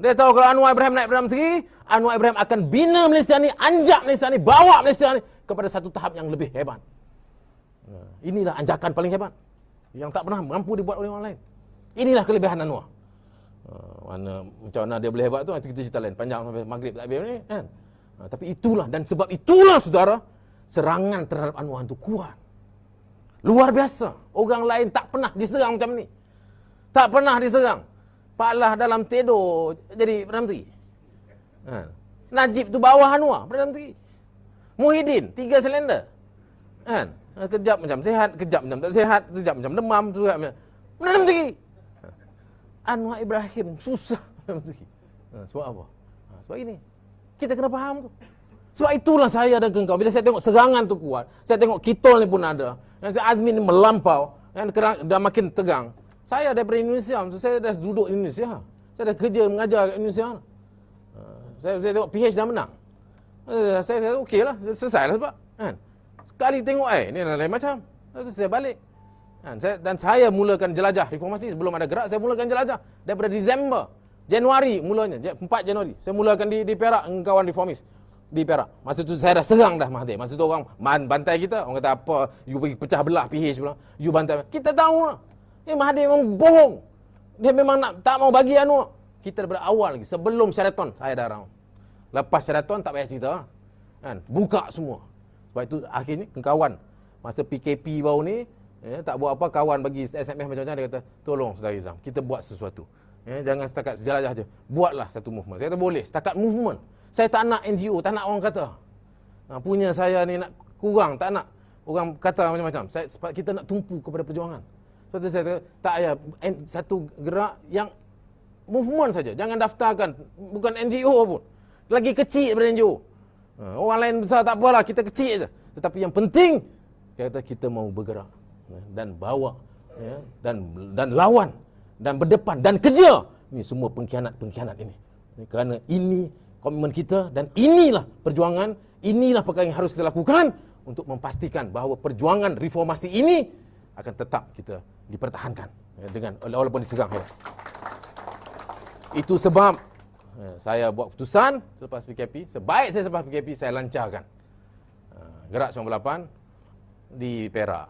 Speaker 1: Dia tahu kalau Anwar Ibrahim naik Perdana Menteri, Anwar Ibrahim akan bina Malaysia ni, anjak Malaysia ni, bawa Malaysia ni kepada satu tahap yang lebih hebat. Inilah anjakan paling hebat yang tak pernah mampu dibuat oleh orang lain. Inilah kelebihan Anwar. Macam mana dia boleh hebat tu, nanti kita cerita lain. Panjang sampai maghrib tak habis ni, kan? Tapi itulah, dan sebab itulah saudara, serangan terhadap Anwar itu kuat. Luar biasa. Orang lain tak pernah diserang macam ni. Tak pernah diserang. Pak Lah dalam tidur jadi Perdana Menteri. Najib tu bawah Anwar, Perdana Menteri. Muhyiddin, 3 silender. Kan? Kejap macam sehat, kejap macam tak sehat, kejap macam demam, kejap macam Perdana Menteri. Anwar Ibrahim susah Perdana Menteri. Sebab apa? Sebab ini. Kita kena faham tu. Sebab itulah saya dan kau, bila saya tengok serangan tu kuat, saya tengok Kitol ni pun ada, yang Azmin ni melampau, yang dah makin tegang. Saya daripada Indonesia, saya dah duduk di Indonesia. Saya dah kerja mengajar kat Indonesia. Saya tengok PH dah menang. Saya okey lah, selesai lah sebab. Kan? Sekali tengok ni lain macam. Lepas tu saya balik. Dan saya mulakan jelajah reformasi sebelum ada gerak. Saya mulakan jelajah daripada Januari mulanya, 4 Januari. Saya mulakan di Perak dengan kawan reformis di Perak. Masa tu saya dah serang dah Mahathir. Masa tu orang bantai kita. Orang kata apa, you pergi pecah belah PH pula. You bantai. Kita tahu lah. Mahathir memang bohong. Dia memang tak mau bagi Anwar. Kita daripada awal lagi, sebelum Sheraton saya dah round. Lepas Sheraton tak payah cerita lah. Kan? Buka semua. Sebab itu akhirnya kawan masa PKP baru ni, tak buat apa, kawan bagi SMS macam-macam, dia kata, tolong Saudara Izam, kita buat sesuatu. Jangan setakat sejelajah je. Buatlah satu movement. Saya kata boleh, setakat movement. Saya tak nak NGO, tak nak orang kata. Punya saya ni nak kurang, tak nak orang kata macam-macam. Sebab kita nak tumpu kepada perjuangan. Sebab tu saya kata, tak payah satu gerak yang movement saja. Jangan daftarkan, bukan NGO pun. Lagi kecil daripada NGO. Orang lain besar tak apalah, kita kecil je. Tetapi yang penting, kata kita mau bergerak dan bawa, dan lawan, dan berdepan, dan kerja. Ini semua pengkhianat-pengkhianat ini. Kerana ini komitmen kita, dan inilah perjuangan, inilah perkara yang harus kita lakukan untuk memastikan bahawa perjuangan reformasi ini akan tetap kita dipertahankan dengan walaupun diserang hebat. Itu sebab saya buat keputusan selepas PKP, sebaik saya selepas PKP, saya lancarkan Gerak 98 di Perak.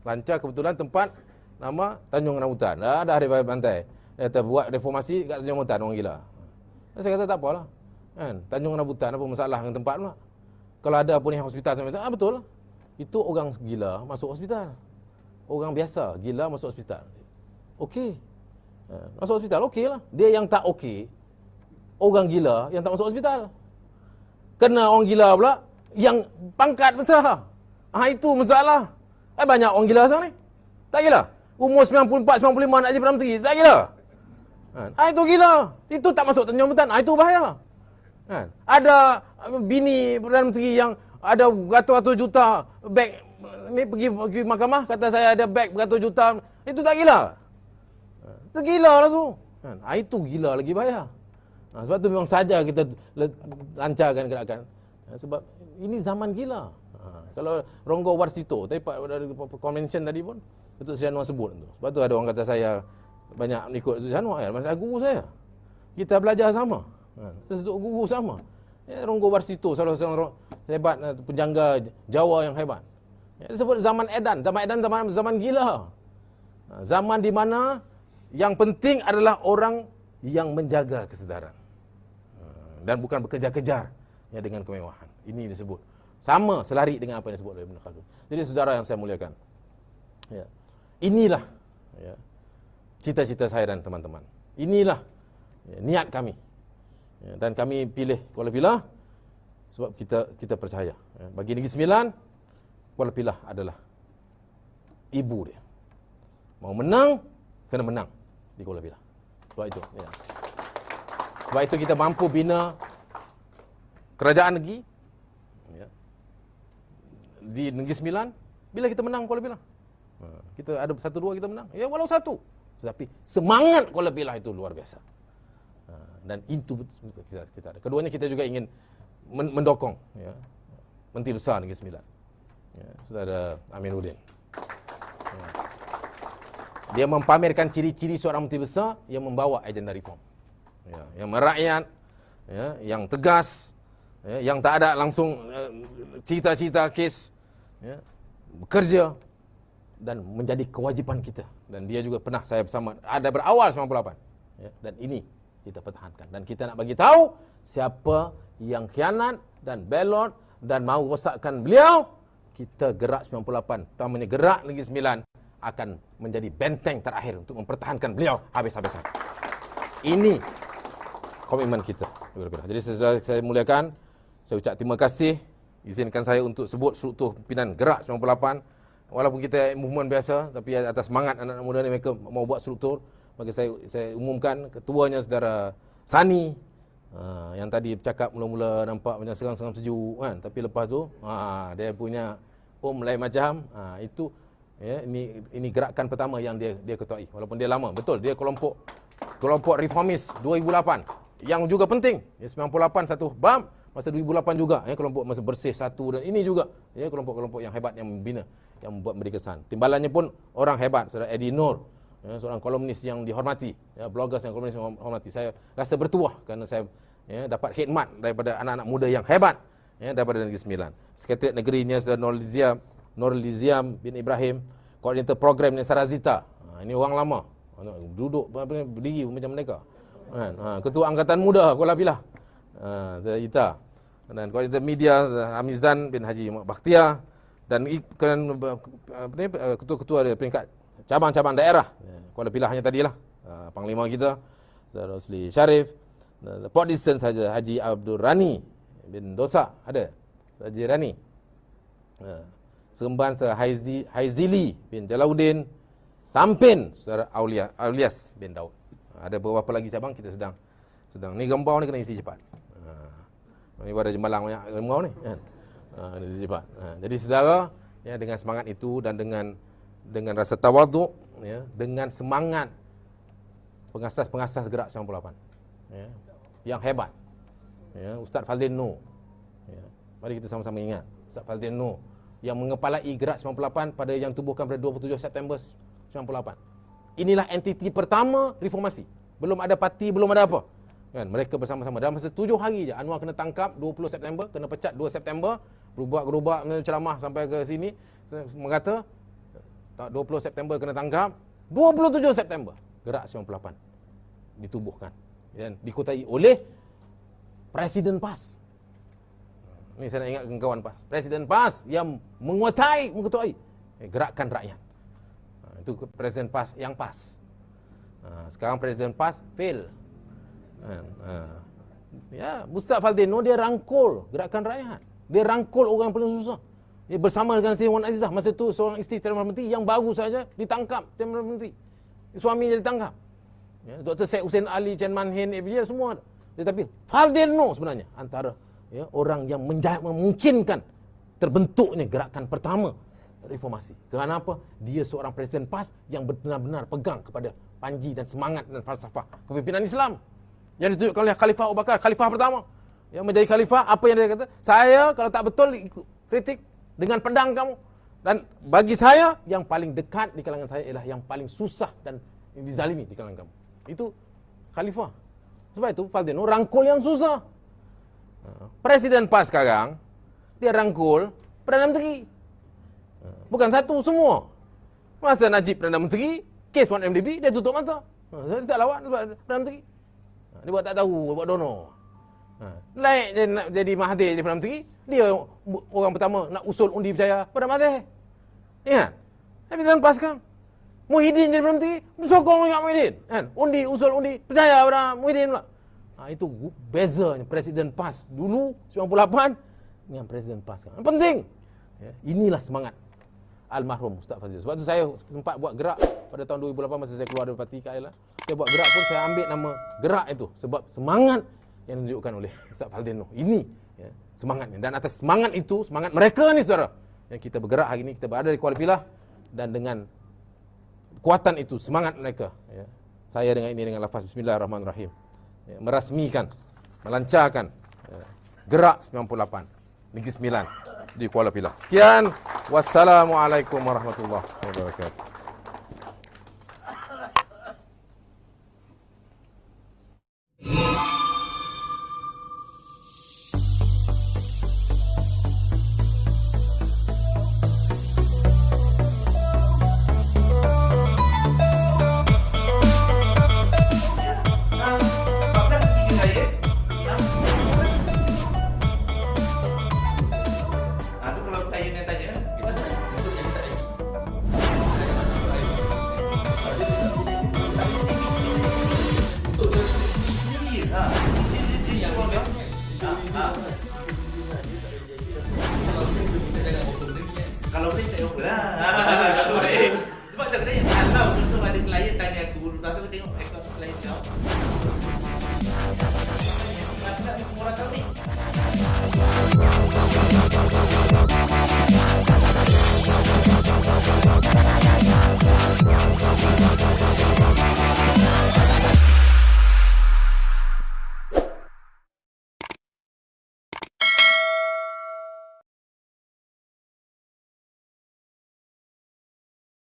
Speaker 1: Lancar kebetulan tempat nama Tanjung Rambutan. Dah ada pantai. Dia kata buat reformasi kat Tanjung Rambutan, orang gila. Saya kata tak apalah. Kan? Tanjung Rambutan, apa masalah dengan tempat pula? Kalau ada apa ni hospital, betul. Itu orang gila masuk hospital. Orang biasa gila masuk hospital. Okey. Masuk hospital okey lah. Dia yang tak okey, orang gila yang tak masuk hospital. Kena orang gila pula yang pangkat besar. Itu masalah. Banyak orang gila sekarang ni. Tak gila. Umur 94, 95 nak jadi Perdana Menteri. Tak gila. Itu gila. Itu tak masuk Tanjung Rambutan. Itu bahaya. Ada bini Perdana Menteri yang ada beratus-ratus juta beg ni pergi mahkamah, kata saya ada beg beratus juta. Itu tak gila. Itu gila lah tu. Itu gila lagi bahaya. Sebab tu memang saja kita lancarkan gerakan. Sebab ini zaman gila. Kalau Ronggo Warsito, tadi Pak convention tadi pun Datuk Seri Anwar sebut tu. Sebab tu ada orang kata saya banyak ikut Datuk Seri Anwar, macam guru saya. Kita belajar sama. Datuk guru sama. Ronggo Warsito salah seorang hebat penjangga Jawa yang hebat. Dia sebut zaman edan. Zaman edan zaman gila. Zaman di mana yang penting adalah orang yang menjaga kesedaran. Dan bukan bekerja-kejar dengan kemewahan. Ini disebut. Sama selari dengan apa yang disebut oleh Ibn Khaldun. Jadi saudara yang saya muliakan, inilah cita-cita saya dan teman-teman. Inilah niat kami. Dan kami pilih Kuala Pilah sebab kita percaya. Bagi Negeri Sembilan, Kuala Pilah adalah ibu dia. Mau menang, kena menang di Kuala Pilah. Sebab itu. Sebab itu kita mampu bina kerajaan negeri di Negeri Sembilan. Bila kita menang Kuala Pilah, kita ada 1-2 kita menang, walau 1, tetapi semangat Kuala Pilah itu luar biasa. Dan itu kita ada. Keduanya kita juga ingin mendokong Menteri Besar Negeri Sembilan, Saudara Aminuddin. Dia mempamerkan ciri-ciri seorang Menteri Besar yang membawa agenda reform, yang merakyat, yang tegas, yang tak ada langsung cita-cita kes, bekerja dan menjadi kewajipan kita. Dan dia juga pernah saya bersama ada berawal 98, dan ini kita pertahankan. Dan kita nak bagi tahu siapa yang khianat dan belot dan mahu rosakkan beliau, kita Gerak 98, utamanya Gerak Negeri Sembilan, akan menjadi benteng terakhir untuk mempertahankan beliau habis-habisan. Ini komitmen kita. Jadi saya muliakan, saya ucap terima kasih. Izinkan saya untuk sebut struktur pimpinan Gerak 98. Walaupun kita movement biasa, tapi atas semangat anak-anak muda ni, mereka mau buat struktur. Maka saya umumkan ketuanya Saudara Sani, yang tadi bercakap mula-mula nampak macam seram-seram sejuk kan, tapi lepas tu dia punya lain macam. Itu ini gerakan pertama yang dia ketuai. Walaupun dia lama, betul dia kelompok reformis 2008 yang juga penting. 98 satu BAM, masa 2008 juga kelompok masa bersih satu, dan ini juga kelompok-kelompok yang hebat yang membina, yang membuat beri kesan. Timbalannya pun orang hebat, Saudara Eddie Nur, seorang kolumnis yang dihormati, bloggers yang kolumnis yang dihormati. Saya rasa bertuah kerana saya dapat khidmat daripada anak-anak muda yang hebat daripada Negeri Sembilan. Sekretariat Negerinya Saudara Nurliziam bin Ibrahim, koordinator program ni Sarazita. Ini orang lama, duduk berdiri macam mereka. Ketua Angkatan Muda Kuala Pilah, Sarazita. Dan koordinator media Hamizan bin Haji Muhammad Bakhtiar, dan ketua-ketua peringkat cabang-cabang daerah Kuala Pilah hanya tadilah, panglima kita Saudara Rosli Sharif, Port Dickson saja Haji Abdul Rani bin Dosa, ada Haji Rani, Seremban Saudara Haizili bin Jalauddin, Tampin Saudara Aulias bin Daud. Ada beberapa lagi cabang kita sedang ni gembau ni kena isi cepat. Ini ada Jemalang banyak gembau ni kan. Isi cepat. Jadi saudara, dengan semangat itu dan dengan rasa tawaduk, dengan semangat pengasas-pengasas Gerak 98 yang hebat, Ya, Ustaz Faldil Noor. Ya, mari kita sama-sama ingat Ustaz Faldil Noor yang mengepalai Gerak 98 pada yang tubuhkan pada 27 September 98. Inilah entiti pertama reformasi. Belum ada parti, belum ada apa. Kan, mereka bersama-sama dalam masa 7 hari je Anwar kena tangkap 20 September, kena pecat 2 September, berubah ceramah sampai ke sini mengata 20 September kena tangkap, 27 September Gerak 98 ditubuhkan dan dikutai oleh Presiden PAS. Ini saya nak ingatkan kawan PAS. Presiden PAS yang mengetuai gerakan rakyat. Itu Presiden PAS yang PAS. Sekarang Presiden PAS fail. Ya, Ustaz Faldil Noor dia rangkul gerakan rakyat. Dia rangkul orang yang paling susah. Dia bersama dengan Seri Wan Azizah. Masa itu seorang isteri Perdana Menteri yang baru saja ditangkap Perdana Menteri. Suaminya ditangkap. Ya, Dr. Syed Hussein Ali, Chen Man-hen, APJ semua ada. Tetapi Faldil Noor sebenarnya antara orang yang memungkinkan terbentuknya gerakan pertama reformasi. Kerana apa? Dia seorang Presiden PAS yang benar-benar pegang kepada panji dan semangat dan falsafah kepimpinan Islam yang ditunjukkan oleh Khalifah Abu Bakar, Khalifah pertama. Yang menjadi Khalifah, apa yang dia kata? Saya kalau tak betul kritik dengan pedang kamu. Dan bagi saya, yang paling dekat di kalangan saya ialah yang paling susah dan dizalimi di kalangan kamu. Itu Khalifah. Sebab itu Faldil Noor rangkul yang susah. Presiden PAS sekarang, dia rangkul Perdana Menteri. Bukan satu, semua. Masa Najib Perdana Menteri, kes 1MDB, dia tutup mata. Dia tak lawan Perdana Menteri. Dia buat tak tahu, buat donor. Lain dia nak jadi Mahathir jadi Perdana Menteri, dia orang pertama nak usul undi percaya pada Mahathir. Ingat? Tapi Presiden PAS sekarang, Muhyiddin jadi Perdana Menteri, sokong juga Muhyiddin. Kan? Usul undi percaya pada Muhyiddin pula. Itu bezanya Presiden PAS dulu 98 dengan Presiden PAS sekarang. Penting. Ya, inilah semangat almarhum Ustaz Fadzil. Sebab tu saya sempat buat gerak pada tahun 2008 masa saya keluar dari parti KL. Saya buat gerak pun saya ambil nama gerak itu sebab semangat yang ditunjukkan oleh Ustaz Faldil Noor. Ini ya, semangatnya. Dan atas semangat itu, semangat mereka ni saudara, yang kita bergerak hari ini, kita berada di Kuala Pilah dan dengan kekuatan itu, semangat mereka, ya, saya dengan lafaz Bismillahirrahmanirrahim, ya, merasmikan, melancarkan Gerak 98 Negeri Sembilan di Kuala Pilah. Sekian, wassalamualaikum warahmatullahi wabarakatuh.
Speaker 2: Kalau boleh tak apa lah. Kalau boleh. Sebab tak tanya kalau contoh ada klien tanya aku, lepas tu aku tengok akaun klien kau. Nak orang tahu ni.